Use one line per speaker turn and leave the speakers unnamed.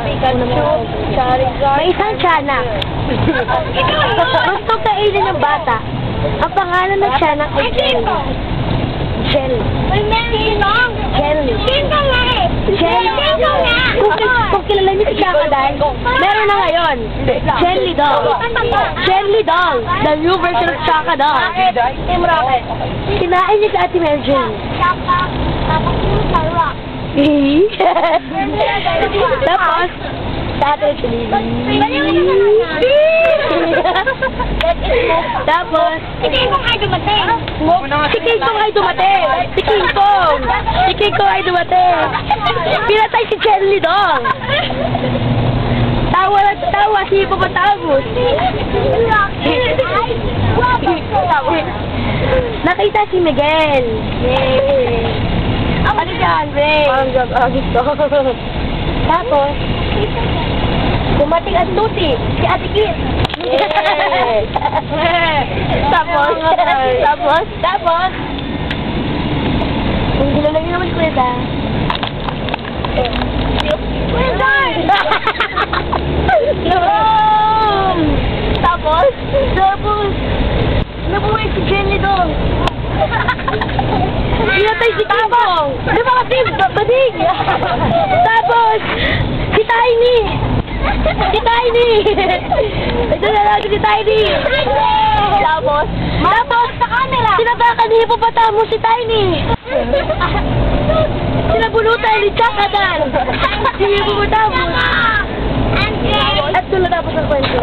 Pikachu, Charizard.
May isang tiyanak. Gusto kainin ng bata. Ang pangalan ng tiyanak ay Jelly. Jelly. Jelly. Kung kilala niyo si Chakadan, meron na ngayon. Jelly Dog. Jelly Dog. The new version of Chakadan.
Team Rocket.
Kinain niya si Ate Mary Jane. Tapos, tatay Tapos,
Si King Kong ay dumating.
si King Kong ay dumating. Si King Kong. Si King Kong ay dumating. Pinatay si Jelly Dog. Tawa na tawa, si Hippopotamus. Nakita si Miguel. Yay. Ano yan, Ray? Tapos, dumating ang tuti, si Ate Kit. Tapos, kung kilala niyo naman si Kuya. Tapos, nabuhay si Jelly Dog. Pinatay si King Kong. Di ba kasi bading? Tapos, si Tiny. Ito na lang si Tiny. Tapos, sa camera. Sinabakan ni Hippopotamus si Tiny. Sinabulutan ni Chakadan. Si Hippopotamus. At doon na tapos ang kwento.